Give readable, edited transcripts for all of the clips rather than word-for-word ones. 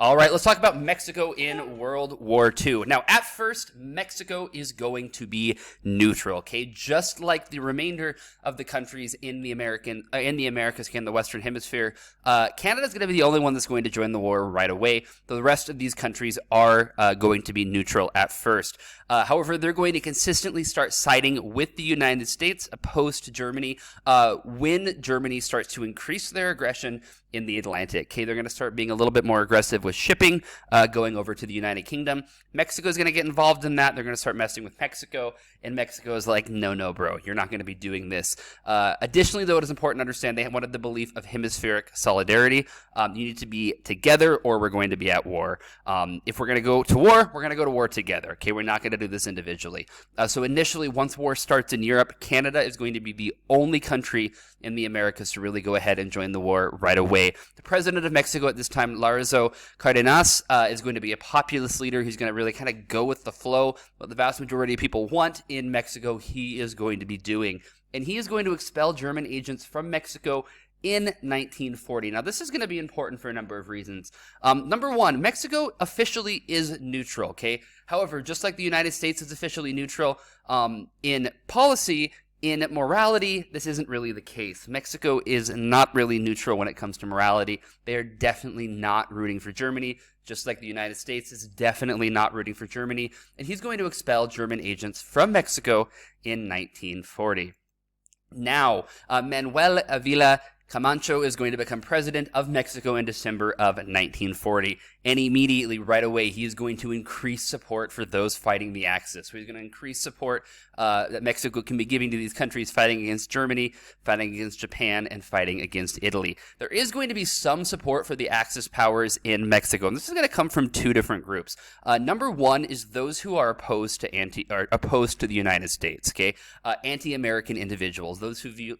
All right, let's talk about Mexico in World War II. Now, at first, Mexico is going to be neutral, okay? Just like the remainder of the countries in the Americas, in the Western Hemisphere, Canada's going to be the only one that's going to join the war right away. The rest of these countries are going to be neutral at first. However, they're going to consistently start siding with the United States, opposed to Germany, when Germany starts to increase their aggression in the Atlantic. Okay, they're going to start being a little bit more aggressive with shipping going over to the United Kingdom. Mexico is going to get involved in that. They're going to start messing with Mexico, and Mexico is like, no, bro, you're not going to be doing this. Additionally, though, it is important to understand they wanted the belief of hemispheric solidarity. You need to be together, or we're going to be at war. If we're going to go to war, we're going to go to war together. Okay, we're not going to do this individually. So initially, once war starts in Europe, Canada is going to be the only country in the Americas to really go ahead and join the war right away. The president of Mexico at this time, Lázaro Cárdenas, is going to be a populist leader. He's going to really kind of go with the flow. What the vast majority of people want in Mexico, he is going to be doing. And he is going to expel German agents from Mexico in 1940. Now, this is going to be important for a number of reasons. Number one, Mexico officially is neutral, okay? However, just like the United States is officially neutral in policy, in morality, this isn't really the case. Mexico is not really neutral when it comes to morality. They are definitely not rooting for Germany, just like the United States is definitely not rooting for Germany. And he's going to expel German agents from Mexico in 1940. Now, Manuel Ávila Camacho is going to become president of Mexico in December of 1940, and immediately, right away, he is going to increase support for those fighting the Axis. So he's going to increase support that Mexico can be giving to these countries fighting against Germany, fighting against Japan, and fighting against Italy. There is going to be some support for the Axis powers in Mexico, and this is going to come from two different groups. Number one is those who are opposed to the United States. Okay, anti-American individuals, those who feel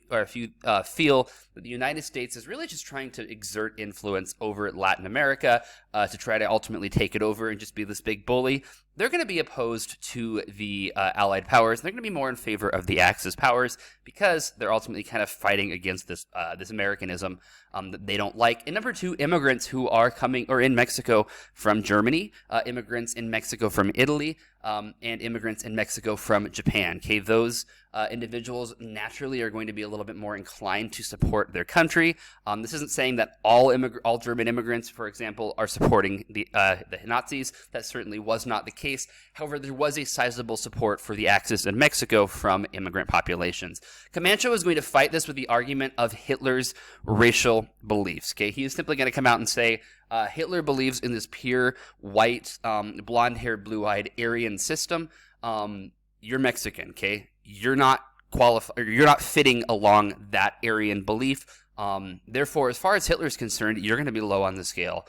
that the United States is really just trying to exert influence over Latin America to try to ultimately take it over and just be this big bully. They're going to be opposed to the Allied powers. They're going to be more in favor of the Axis powers because they're ultimately kind of fighting against this Americanism that they don't like. And number two, immigrants who are coming or in Mexico from Germany, immigrants in Mexico from Italy, and immigrants in Mexico from Japan. Okay, those individuals naturally are going to be a little bit more inclined to support their country. This isn't saying that all German immigrants, for example, are supporting the Nazis. That certainly was not the case. However, there was a sizable support for the Axis in Mexico from immigrant populations. Camacho is going to fight this with the argument of Hitler's racial beliefs. Okay, he is simply going to come out and say Hitler believes in this pure white, blonde-haired, blue-eyed Aryan system. You're Mexican, okay? You're not you're not fitting along that Aryan belief. Therefore, as far as Hitler is concerned, you're going to be low on the scale.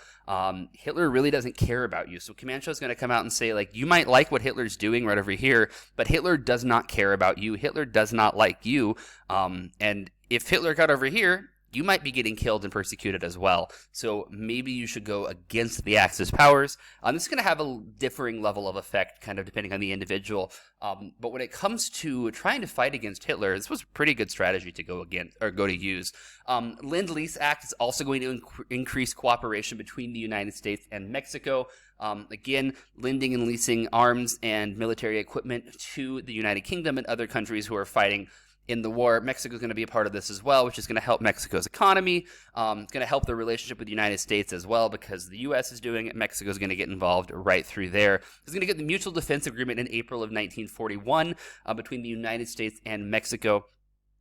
Hitler really doesn't care about you. So Camacho is going to come out and say, like, you might like what Hitler's doing right over here, but Hitler does not care about you. Hitler does not like you. And if Hitler got over here, you might be getting killed and persecuted as well. So maybe you should go against the Axis powers. This is going to have a differing level of effect, kind of depending on the individual. But when it comes to trying to fight against Hitler, this was a pretty good strategy to go to use. Lend-Lease Act is also going to increase cooperation between the United States and Mexico. Again, lending and leasing arms and military equipment to the United Kingdom and other countries who are fighting in the war. Mexico is going to be a part of this as well, which is going to help Mexico's economy. It's going to help the relationship with the United States as well, because the U.S. is doing it. Mexico is going to get involved right through there. It's going to get the Mutual Defense Agreement in April of 1941 between the United States and Mexico,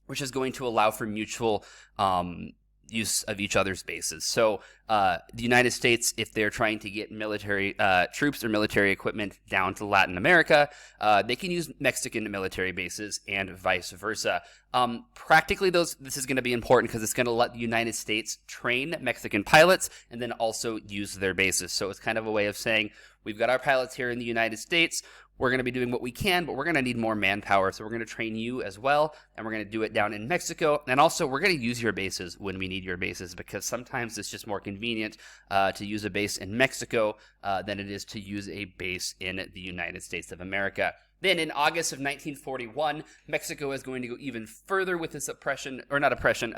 which is going to allow for mutual use of each other's bases. So the United States, if they're trying to get military troops or military equipment down to Latin America, they can use Mexican military bases and vice versa. Practically, this is going to be important because it's going to let the United States train Mexican pilots and then also use their bases. So it's kind of a way of saying, we've got our pilots here in the United States. We're going to be doing what we can, but we're going to need more manpower. So we're going to train you as well, and we're going to do it down in Mexico. And also, we're going to use your bases when we need your bases, because sometimes it's just more convenient to use a base in Mexico than it is to use a base in the United States of America. Then in August of 1941, Mexico is going to go even further with its oppression, or not oppression,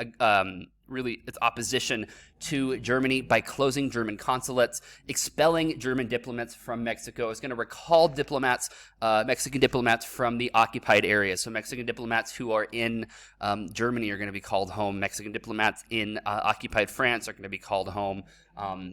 really its opposition to Germany by closing German consulates, expelling German diplomats from Mexico. It's going to recall diplomats, Mexican diplomats from the occupied areas. So Mexican diplomats who are in Germany are going to be called home. Mexican diplomats in occupied France are going to be called home.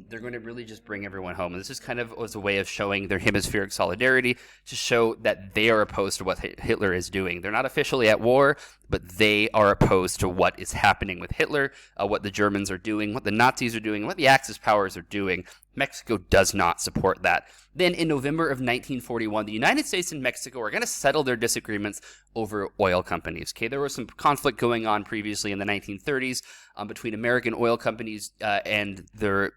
They're going to really just bring everyone home. And this is kind of was a way of showing their hemispheric solidarity to show that they are opposed to what Hitler is doing. They're not officially at war, but they are opposed to what is happening with Hitler, what the Germans are doing, what the Nazis are doing, what the Axis powers are doing. Mexico does not support that. Then in November of 1941, the United States and Mexico are going to settle their disagreements over oil companies. Okay, there was some conflict going on previously in the 1930s between American oil companies and they're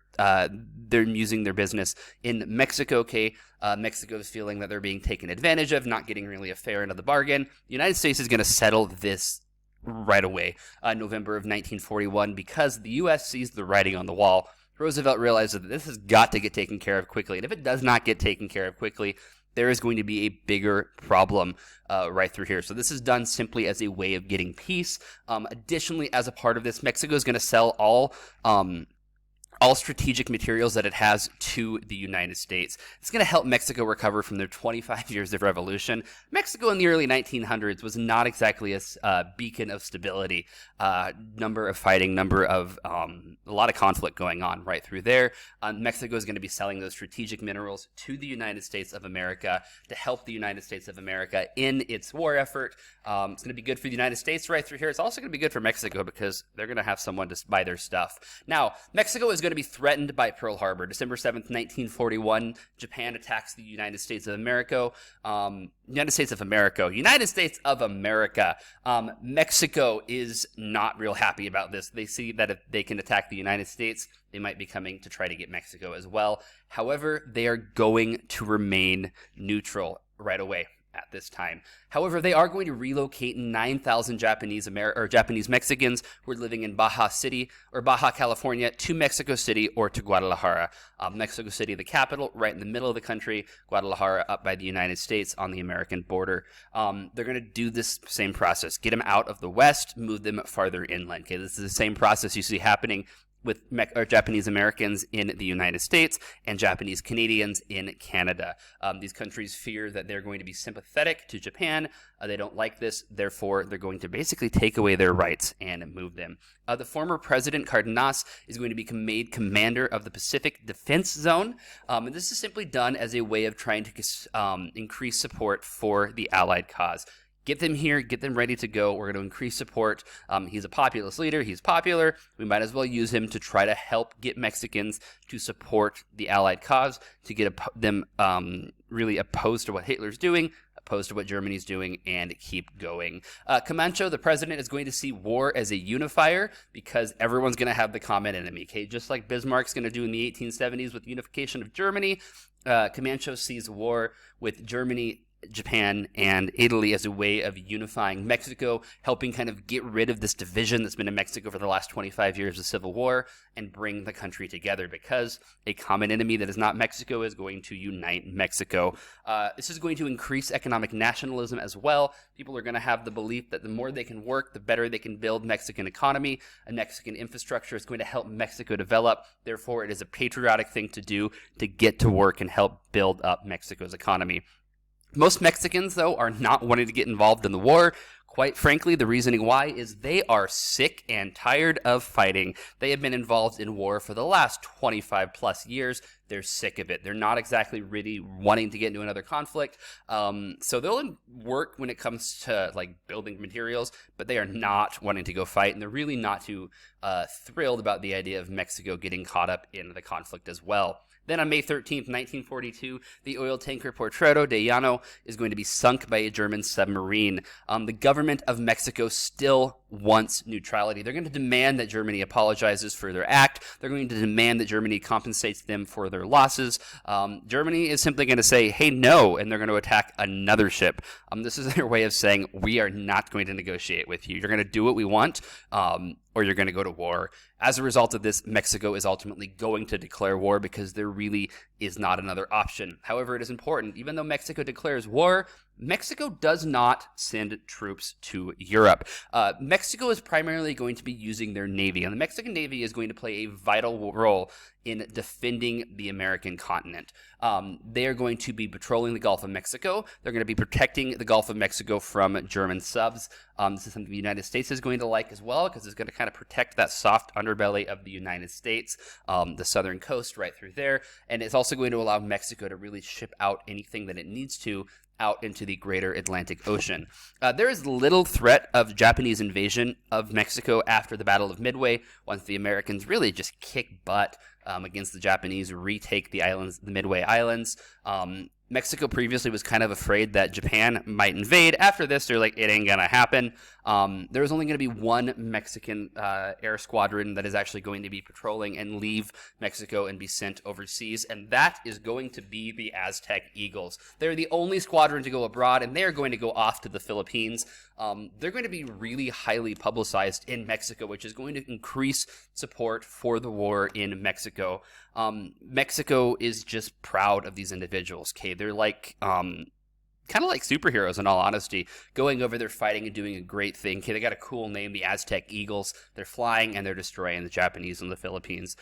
using their business in Mexico. Okay, Mexico is feeling that they're being taken advantage of, not getting really a fair end of the bargain. The United States is going to settle this right away, November of 1941, because the U.S. sees the writing on the wall. Roosevelt realized that this has got to get taken care of quickly, and if it does not get taken care of quickly, there is going to be a bigger problem right through here. So this is done simply as a way of getting peace. Additionally, as a part of this, Mexico is going to sell all strategic materials that it has to the United States. It's going to help Mexico recover from their 25 years of revolution. Mexico in the early 1900s was not exactly a beacon of stability. Number of fighting, a lot of conflict going on right through there. Mexico is going to be selling those strategic minerals to the United States of America to help the United States of America in its war effort. It's going to be good for the United States right through here. It's also going to be good for Mexico because they're going to have someone to buy their stuff. Now, Mexico is going to be threatened by Pearl Harbor. December 7th, 1941, Japan attacks the United States of America. Mexico is not real happy about this. They see that if they can attack the United States, they might be coming to try to get Mexico as well. However, they are going to remain neutral right away at this time. However, they are going to relocate 9,000 Japanese Mexicans who are living in Baja California to Mexico City or to Guadalajara. Mexico City, the capital, right in the middle of the country. Guadalajara up by the United States on the American border. They're going to do this same process. Get them out of the West, move them farther inland. Okay, this is the same process you see happening with Japanese Americans in the United States and Japanese Canadians in Canada. These countries fear that they're going to be sympathetic to Japan. They don't like this. Therefore, they're going to basically take away their rights and move them. The former president, Cardenas, is going to be made commander of the Pacific Defense Zone. And this is simply done as a way of trying to increase support for the Allied cause. Get them here, get them ready to go. We're going to increase support. He's a populist leader. He's popular. We might as well use him to try to help get Mexicans to support the Allied cause, to get them really opposed to what Hitler's doing, opposed to what Germany's doing, and keep going. Camacho, the president, is going to see war as a unifier because everyone's going to have the common enemy. Okay, just like Bismarck's going to do in the 1870s with unification of Germany, Camacho sees war with Germany, Japan, and Italy as a way of unifying Mexico, helping kind of get rid of this division that's been in Mexico for the last 25 years of civil war and bring the country together, because a common enemy that is not Mexico is going to unite Mexico. This is going to increase economic nationalism as well. People are going to have the belief that the more they can work, the better they can build Mexican economy. A Mexican infrastructure is going to help Mexico develop. Therefore, it is a patriotic thing to do to get to work and help build up Mexico's economy. Most Mexicans, though, are not wanting to get involved in the war. Quite frankly, the reasoning why is they are sick and tired of fighting. They have been involved in war for the last 25 plus years. They're sick of it. They're not exactly really wanting to get into another conflict. So they'll work when it comes to like building materials, but they are not wanting to go fight. And they're really not too thrilled about the idea of Mexico getting caught up in the conflict as well. Then on May 13th, 1942, the oil tanker Potrero de Llano is going to be sunk by a German submarine. The government of Mexico still wants neutrality. They're going to demand that Germany apologizes for their act. They're going to demand that Germany compensates them for their losses. Germany is simply going to say, hey, no, and they're going to attack another ship. This is their way of saying, we are not going to negotiate with you. You're going to do what we want. or you're going to go to war. As a result of this, Mexico is ultimately going to declare war because there really is not another option. However, it is important, even though Mexico declares war, Mexico does not send troops to Europe. Mexico is primarily going to be using their Navy, and the Mexican Navy is going to play a vital role in defending the American continent. They are going to be patrolling the Gulf of Mexico. They're going to be protecting the Gulf of Mexico from German subs. This is something the United States is going to like as well, because it's going to kind of protect that soft underbelly of the United States, the southern coast right through there. And it's also going to allow Mexico to really ship out anything that it needs to out into the greater Atlantic Ocean. There is little threat of Japanese invasion of Mexico after the Battle of Midway, once the Americans really just kick butt against the Japanese, retake the islands, the Midway Islands. Mexico previously was kind of afraid that Japan might invade. After this, they're like, it ain't gonna happen. There was only going to be one Mexican air squadron that is actually going to be patrolling and leave Mexico and be sent overseas, and that is going to be the Aztec Eagles. They're the only squadron to go abroad, and they are going to go off to the Philippines. They're going to be really highly publicized in Mexico, which is going to increase support for the war in Mexico. Mexico is just proud of these individuals, okay? They're like kind of like superheroes, in all honesty, going over there fighting and doing a great thing. Okay, they got a cool name, the Aztec Eagles. They're flying and they're destroying the Japanese in the Philippines.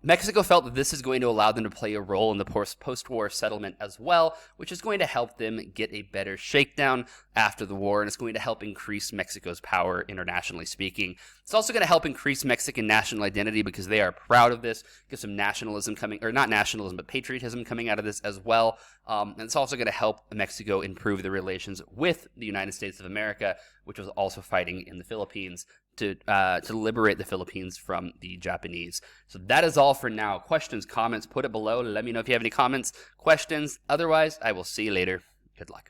Mexico felt that this is going to allow them to play a role in the post-war settlement as well, which is going to help them get a better shakedown after the war, and it's going to help increase Mexico's power internationally speaking. It's also going to help increase Mexican national identity because they are proud of this. Get some nationalism coming, or not nationalism, but patriotism coming out of this as well. And it's also going to help Mexico improve the relations with the United States of America, which was also fighting in the Philippines to liberate the Philippines from the Japanese. So that is all for now. Questions, comments, put it below. Let me know if you have any comments, questions. Otherwise, I will see you later. Good luck.